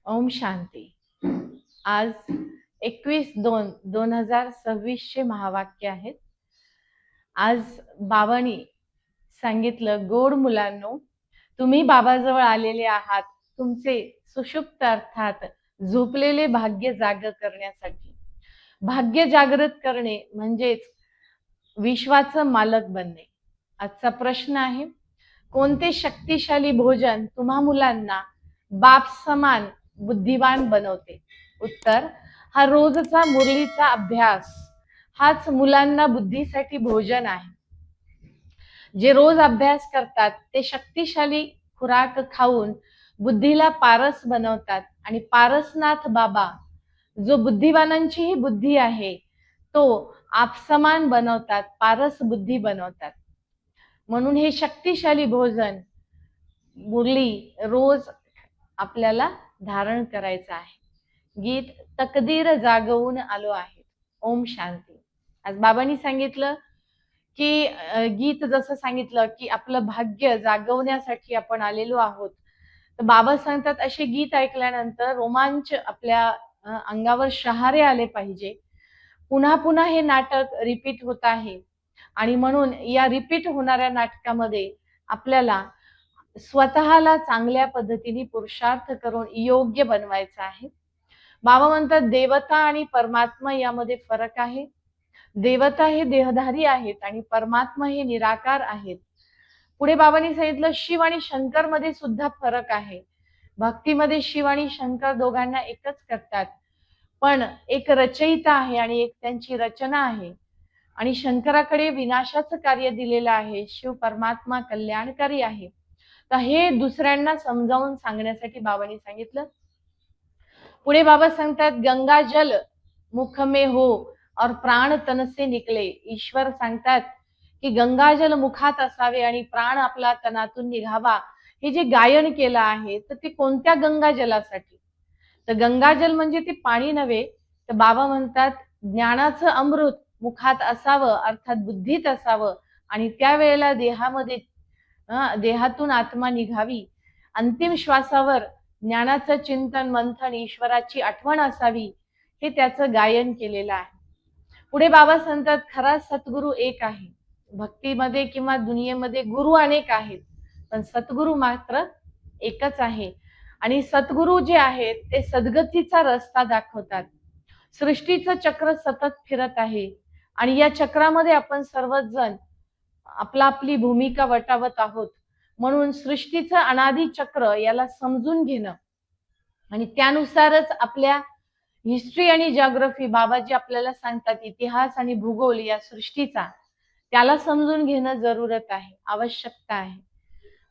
ओम शांती. आज 21/2/2026 चे महावाक्य आहेत. आज बाबांनी सांगितलं, गोड मुलांनो, तुम्ही बाबाजवळ आलेले आहात तुमचे सुषुप्त अर्थात झोपलेले भाग्य जाग करण्यासाठी. भाग्य जागृत करणे म्हणजेच विश्वाचं मालक बनणे. आजचा प्रश्न आहे, कोणते शक्तिशाली भोजन तुम्हा मुलांना बाप समान बुद्धिवान बनवते? उत्तर, हा रोजचा मुरलीचा अभ्यास हाच मुलांना बुद्धीसाठी भोजन आहे. जे रोज अभ्यास करतात ते शक्तिशाली खुराक खाऊन बुद्धीला पारस बनवतात आणि पारसनाथ बाबा जो बुद्धिवानांचीही बुद्धी आहे तो आपसमान बनवतात, पारस बुद्धी बनवतात. म्हणून हे शक्तिशाली भोजन मुरली रोज आपल्याला धारण करायचं आहे. गीत तकदीर जागवून आलो आहे. ओम शांती. आज बाबांनी सांगितलं की गीत जसं सांगितलं की आपलं भाग्य जागवण्यासाठी आपण आलेलो आहोत. तर बाबा सांगतात असे गीत ऐकल्यानंतर रोमांच आपल्या अंगावर शहारे आले पाहिजे. पुन्हा पुन्हा हे नाटक रिपीट होत आहे आणि म्हणून या रिपीट होणाऱ्या नाटकामध्ये आपल्याला स्वतःला चांगल्या पद्धतीने पुरुषार्थ करून योग्य बनवायचं आहे. बाबा म्हणतात देवता आणि परमात्मा यामध्ये फरक आहे. देवता हे देहधारी आहेत आणि परमात्मा हे निराकार आहेत. पुढे बाबांनी सांगितलं शिव आणि शंकर मध्ये सुद्धा फरक आहे. भक्तीमध्ये शिव आणि शंकर दोघांना एकच करतात, पण एक रचयिता आहे आणि एक त्यांची रचना आहे. आणि शंकराकडे विनाशाचं कार्य दिलेलं आहे, शिव परमात्मा कल्याणकारी आहे. तर हे दुसऱ्यांना समजावून सांगण्यासाठी बाबांनी सांगितलं. पुढे बाबा सांगतात गंगा जल मुख में हो और प्राण तन से निकले. ईश्वर सांगतात की गंगाजल मुखात असावे आणि प्राण आपला तनातून निघावा. हे जे गायन केलं आहे तर ते कोणत्या गंगाजलासाठी? तर गंगाजल म्हणजे ते पाणी नव्हे, तर बाबा म्हणतात ज्ञानाचं अमृत मुखात असावं, अर्थात बुद्धीत असावं आणि त्यावेळेला देहातून आत्मा निघावी. अंतिम श्वासावर ज्ञानाचं चिंतन मंथन ईश्वराची आठवण असावी, हे त्याचं गायन केलेलं आहे. पुढे बाबा सांगतात खरा सद्गुरू एक आहे. भक्तीमध्ये किंवा दुनियेमध्ये गुरु अनेक आहेत, पण सद्गुरू मात्र एकच आहे. आणि सद्गुरू जे आहेत ते सद्गतीचा रस्ता दाखवतात. सृष्टीचं चक्र सतत फिरत आहे आणि या चक्रामध्ये आपण सर्वच जण आपली भूमिका वटावत आहोत. म्हणून सृष्टीचं अनादी चक्र याला समजून घेणं आणि त्यानुसारच आपल्या हिस्ट्री आणि जिओग्राफी बाबाजी आपल्याला सांगतात इतिहास आणि भूगोल या सृष्टीचा त्याला समजून घेणं जरूरत आहे, आवश्यकता आहे.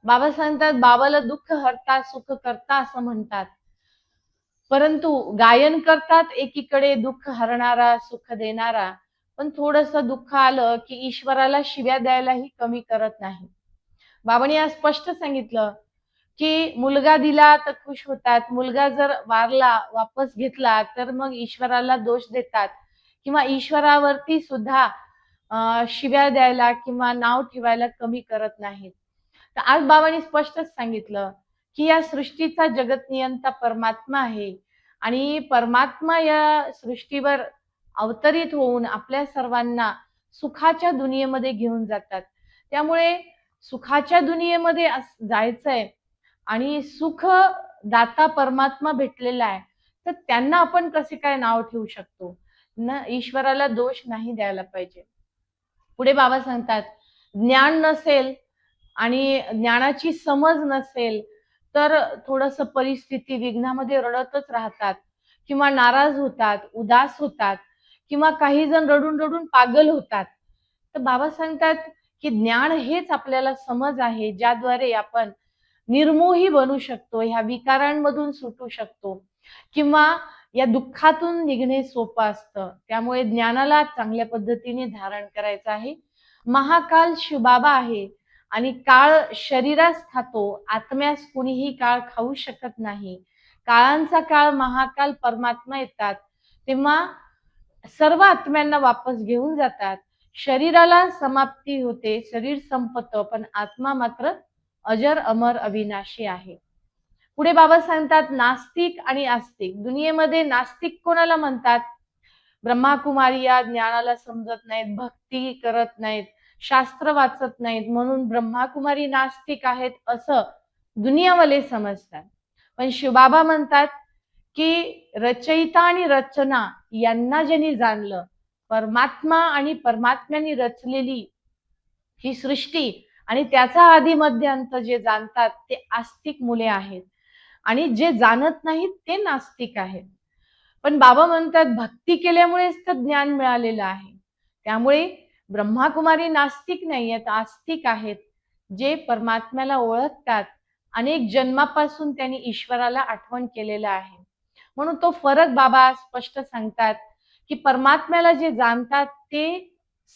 बाबा सांगतात बाबाला दुःख हरता सुख करता असं म्हणतात, परंतु गायन करतात एकीकडे दुःख हरणारा सुख देणारा, पण थोडंसं दुःख आलं की ईश्वराला शिव्या द्यायलाही कमी करत नाही. बाबांनी आज स्पष्ट सांगितलं की मुलगा दिला तर खुश होतात, मुलगा जर वारला वापस घेतला तर मग ईश्वराला दोष देतात किंवा ईश्वरावरती सुद्धा शिव्या द्यायला किंवा नाव ठेवायला कमी करत नाहीत. तर आज बाबांनी स्पष्टच सांगितलं की या सृष्टीचा जगत नियंता परमात्मा आहे आणि परमात्मा या सृष्टीवर अवतरित होऊन आपल्या सर्वांना सुखाच्या दुनियेमध्ये घेऊन जातात. त्यामुळे सुखाच्या दुनियेमध्ये जायचंय आणि सुख दाता परमात्मा भेटलेला आहे, तर त्यांना आपण कसे काय नाव ठेवू शकतो ना? ईश्वराला दोष नाही द्यायला पाहिजे. पुढे बाबा सांगतात ज्ञान नसेल आणि ज्ञानाची समज नसेल तर थोडंसं परिस्थिती विघ्नामध्ये रडतच राहतात किंवा नाराज होतात, उदास होतात किंवा काही जण रडून रडून पागल होतात. तर बाबा सांगतात की ज्ञान हेच आपल्याला समज आहे ज्याद्वारे आपण निर्मोही बनू शकतो, ह्या विकारांमधून सुटू शकतो किंवा या दुःखातून निघणे सोपं असतं. त्यामुळे ज्ञानाला चांगल्या पद्धतीने धारण करायचं आहे. महाकाल शिवबाबा आहे आणि काळ शरीरास खातो, आत्म्यास कुणीही काळ खाऊ शकत नाही. काळांचा काळ महाकाल परमात्मा येतात तेव्हा सर्व आत्म्यांना वापस घेऊन जातात. शरीराला समाप्ती होते, शरीर संपतं, पण आत्मा मात्र अजर अमर अविनाशी आहे. पुढे बाबा सांगतात नास्तिक आणि आस्तिक. दुनियेमध्ये नास्तिक कोणाला म्हणतात? ब्रह्माकुमारी या ज्ञानाला समजत नाहीत, भक्ती करत नाहीत, शास्त्र वाचत नाहीत, म्हणून ब्रह्माकुमारी नास्तिक आहेत असं दुनियावाले समजतात. पण शिवबाबा म्हणतात की रचयिता आणि रचना यांना ज्यांनी जाणलं, परमात्मा आणि परमात्म्याने रचलेली ही सृष्टी आणि त्याचा आदि मध्य अंत जे जाणतात ते आस्तिक मुले आहेत आणि जे जाणत नाहीत ते नास्तिक आहेत. पण बाबा म्हणतात भक्ती केल्यामुळेच तर ज्ञान मिळालेलं आहे. त्यामुळे ब्रह्माकुमारी नास्तिक नाही आहेत, आस्तिक आहेत, जे परमात्म्याला ओळखतात. अनेक जन्मापासून त्यांनी ईश्वराला आठवण केलेलं आहे. म्हणून तो फरक बाबा स्पष्ट सांगतात की परमात्म्याला जे जाणतात ते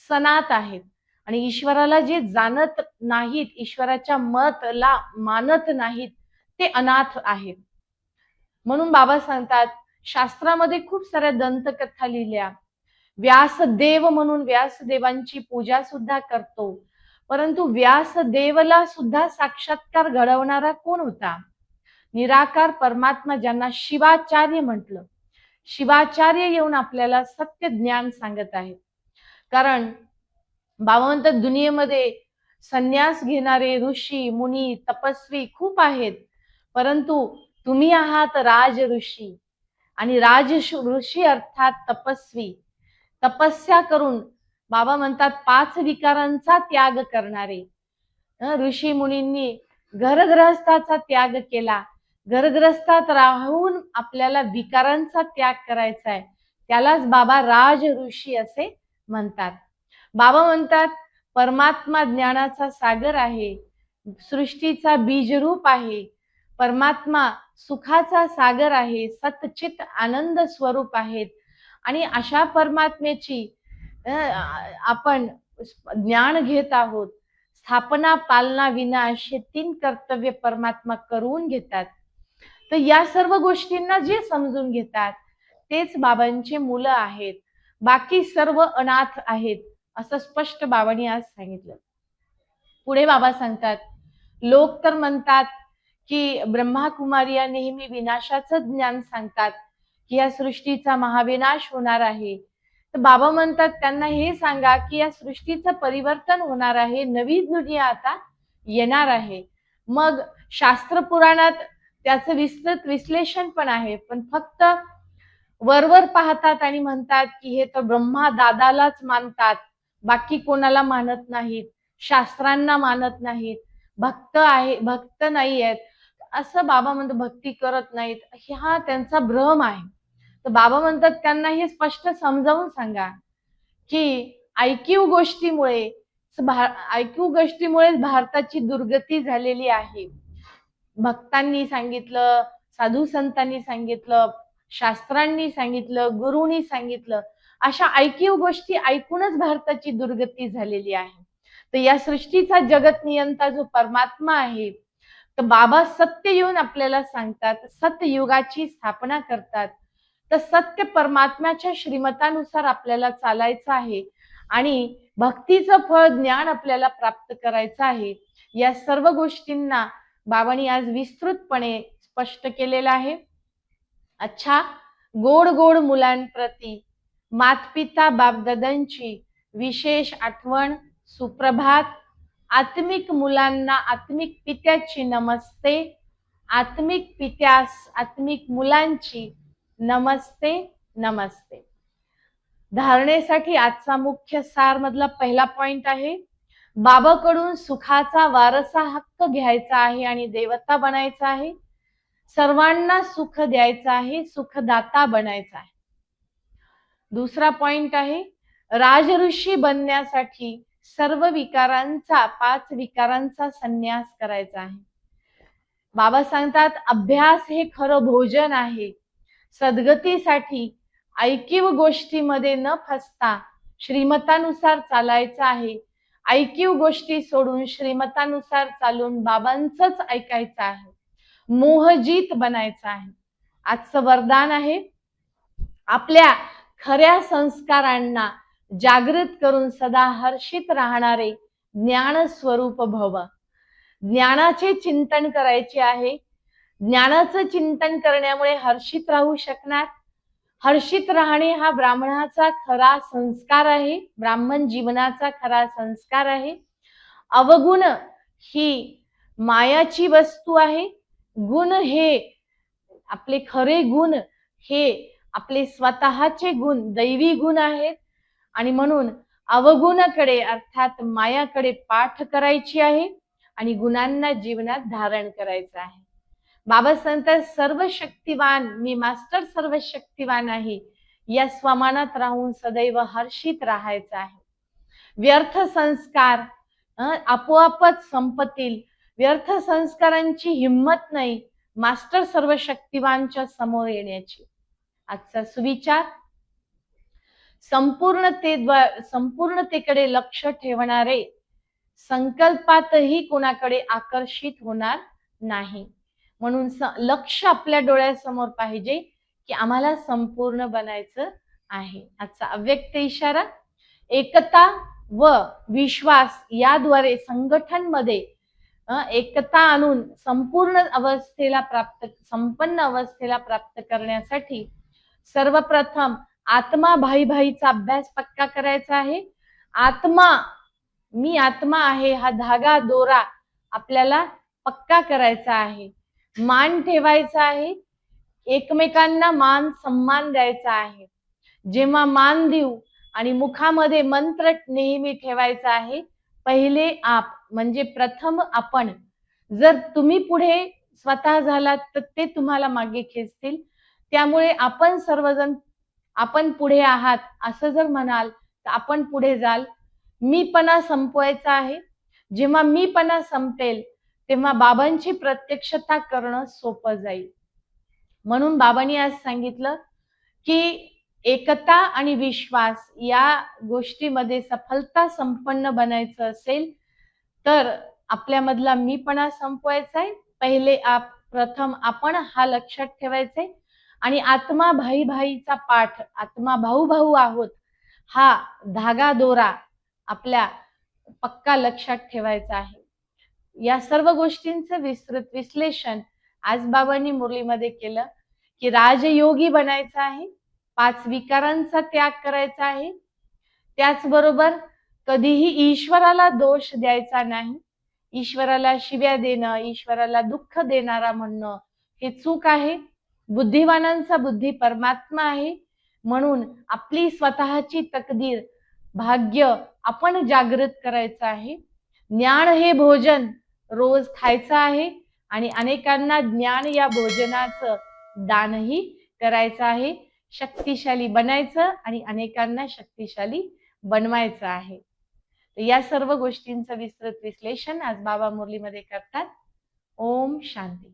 सनात आहेत आणि ईश्वराला जे जाणत नाहीत, ईश्वराच्या मतला मानत नाहीत, ते अनाथ आहेत. म्हणून बाबा सांगतात शास्त्रामध्ये खूप साऱ्या दंतकथा लिहिल्या. व्यासदेव म्हणून व्यासदेवांची पूजा सुद्धा करतो. परंतु व्यासदेवला सुद्धा साक्षात्कार घडवणारा कोण होता? निराकार परमात्मा, ज्यांना शिवाचार्य म्हटलं. शिवाचार्य येऊन आपल्याला सत्य ज्ञान सांगत आहेत. कारण बाबा म्हणतात दुनियेमध्ये संन्यास घेणारे ऋषी मुनी तपस्वी खूप आहेत, परंतु तुम्ही आहात राज ऋषी आणि राज ऋषी अर्थात तपस्वी. तपस्या करून बाबा म्हणतात 5 विकारांचा त्याग करणारे. ऋषी मुनींनी घरग्रहस्थाचा त्याग केला. घरग्रहस्थात राहून आपल्याला विकारांचा त्याग करायचा आहे, त्यालाच बाबा राज ऋषी असे म्हणतात. बाबा म्हणतात परमात्मा ज्ञानाचा सागर आहे, सृष्टीचा बीजरूप आहे. परमात्मा सुखाचा सागर आहे, सतचित आनंद स्वरूप आहेत आणि अशा परमात्म्याची आपण ज्ञान घेत आहोत. स्थापना पालना विना असे 3 कर्तव्य परमात्मा करून घेतात. तर या सर्व गोष्टींना जे समजून घेतात तेच बाबांचे मुलं आहेत, बाकी सर्व अनाथ आहेत असं स्पष्ट बाबांनी आज सांगितलं. पुढे बाबा सांगतात लोक तर म्हणतात की ब्रह्माकुमारी या नेहमी विनाशाचं ज्ञान सांगतात की या सृष्टीचा महाविनाश होणार आहे. तर बाबा म्हणतात त्यांना हे सांगा की या सृष्टीचं परिवर्तन होणार आहे, नवी दुनिया आता येणार आहे. मग शास्त्र पुराणात त्याचं विस्तृत विश्लेषण पण आहे, पण फक्त वरवर पाहतात आणि म्हणतात की हे तर ब्रह्मा दादालाच मानतात, बाकी कोणाला मानत नाहीत, शास्त्रांना मानत नाहीत, भक्त आहे भक्त नाही आहेत असं बाबा म्हणतात, भक्ती करत नाहीत, हा त्यांचा भ्रम आहे. तर बाबा म्हणतात त्यांना हे स्पष्ट समजावून सांगा की ऐकीव गोष्टीमुळे भारताची दुर्गती झालेली आहे. भक्तांनी सांगितलं, साधू संतांनी सांगितलं, शास्त्रांनी सांगितलं, गुरुनी सांगितलं, अशा ऐकीव गोष्टी ऐकूनच भारताची दुर्गती झालेली आहे. तर या सृष्टीचा जगत नियंता जो परमात्मा आहे, तर बाबा सत्य येऊन आपल्याला सांगतात, सत्ययुगाची स्थापना करतात. तर सत्य परमात्म्याच्या श्रीमतानुसार आपल्याला चालायचं आहे आणि भक्तीचं फळ ज्ञान आपल्याला प्राप्त करायचं आहे. या सर्व गोष्टींना बाबांनी आज विस्तृतपणे स्पष्ट केलेलं आहे. अच्छा, गोड गोड मुलांप्रती मातपिता बापदादांची विशेष आठवण, सुप्रभात. आत्मिक मुलांना आत्मिक पित्याची नमस्ते, आत्मिक पित्यास आत्मिक मुलांची नमस्ते नमस्ते. धारणेसाठी आजचा मुख्य सार मधला पहिला पॉइंट आहे, बाबाकडून सुखाचा वारसा हक्क घ्यायचा आहे आणि देवता बनायचा आहे. सर्वांना सुख द्यायचं आहे, सुखदाता बनायचा आहे. दुसरा पॉइंट आहे, राजऋषी बनण्यासाठी सर्व विकारांचा 5 विकारांचा संन्यास करायचा आहे. बाबा सांगतात अभ्यास हे खरं भोजन आहे. सद्गतीसाठी ऐकीव गोष्टीमध्ये न फसता श्रीमतानुसार चालायचं आहे. ऐकीव गोष्टी सोडून श्रीमतानुसार चालून बाबांचंच ऐकायचं आहे. मोहजीत बनायचं आहे. आजचं वरदान आहे, आपल्या खऱ्या संस्कारांना जागृत करून सदा हर्षित राहणारे ज्ञान स्वरूप भव. ज्ञानाचे चिंतन करायचे आहे. ज्ञानाचं चिंतन करण्यामुळे हर्षित राहू शकणार. हर्षित राहणे हा ब्राह्मणाचा खरा संस्कार आहे, ब्राह्मण जीवनाचा खरा संस्कार आहे. अवगुण ही मायाची वस्तू आहे. गुण हे आपले खरे गुण हे आपले स्वतःचे गुण, दैवी गुण आहेत. आणि म्हणून अवगुणाकडे अर्थात मायाकडे पाठ करायची आहे आणि गुणांना जीवनात धारण करायचं आहे. बाबा सांगतात सर्व शक्तिवान, मी मास्टर सर्व शक्तिवान आहे, या स्वमानात राहून सदैव हर्षित राहायचं आहे. व्यर्थ संस्कार आपोआपच संपतील. व्यर्थ संस्कारांची हिंमत नाही मास्टर सर्व शक्तिवानच्या समोर येण्याची. आजचा सुविचार, संपूर्णतेकडे लक्ष ठेवणारे संकल्पातही कोणाकडे आकर्षित होणार नाही. म्हणून लक्ष आपल्या डोळ्यासमोर पाहिजे की आम्हाला संपूर्ण बनायचं आहे. आजचा अव्यक्त इशारा, एकता व विश्वास याद्वारे संघटनमध्ये एकता आणून संपूर्ण संपन्न अवस्थेला प्राप्त करण्यासाठी सर्वप्रथम आत्मा भाईचा अभ्यास पक्का करायचा आहे. मी आत्मा आहे हा धागा दोरा आपल्याला पक्का करायचा आहे. मान ठेवायचा आहे, एकमेकांना मान सन्मान द्यायचा आहे. जेव्हा मान देऊ आणि मुखामध्ये मंत्र नेहमी ठेवायचा आहे, पहिले आप म्हणजे प्रथम आपण. जर तुम्ही पुढे स्वतः झालात तर ते तुम्हाला मागे खेचतील. त्यामुळे आपण सर्वजण आपण पुढे आहात असं जर म्हणाल तर आपण पुढे जाल. मीपणा संपवायचा आहे. जेव्हा मीपणा संपेल तेव्हा बाबांची प्रत्यक्षता करणं सोपं जाईल. म्हणून बाबांनी आज सांगितलं की एकता आणि विश्वास या गोष्टीमध्ये सफलता संपन्न बनायचं असेल तर आपल्यामधला मीपणा संपवायचा आहे. पहिले प्रथम आपण हा लक्षात ठेवायचंय आणि आत्मा भाईचा पाठ, आत्मा भाऊ आहोत हा धागा दोरा आपल्या पक्का लक्षात ठेवायचा आहे. या सर्व गोष्टींचं विस्तृत विश्लेषण आज बाबांनी मुरलीमध्ये केलं की राजयोगी बनायचं आहे, 5 विकारांचा त्याग करायचा आहे. त्याचबरोबर कधीही ईश्वराला दोष द्यायचा नाही. ईश्वराला शिव्या देणं, ईश्वराला दुःख देणारा म्हणणं हे चूक आहे. बुद्धिवानांचा बुद्धी परमात्मा आहे. म्हणून आपली स्वतःची तकदीर, भाग्य आपण जागृत करायचं आहे. ज्ञान हे भोजन रोज खायचं आहे आणि अनेकांना ज्ञान या भोजनाचं दानही करायचं आहे. शक्तिशाली बनायचं आणि अनेकांना शक्तिशाली बनवायचं आहे. या सर्व गोष्टींचं विस्तृत विश्लेषण आज बाबा मुरलीमध्ये करतात. ओम शांती.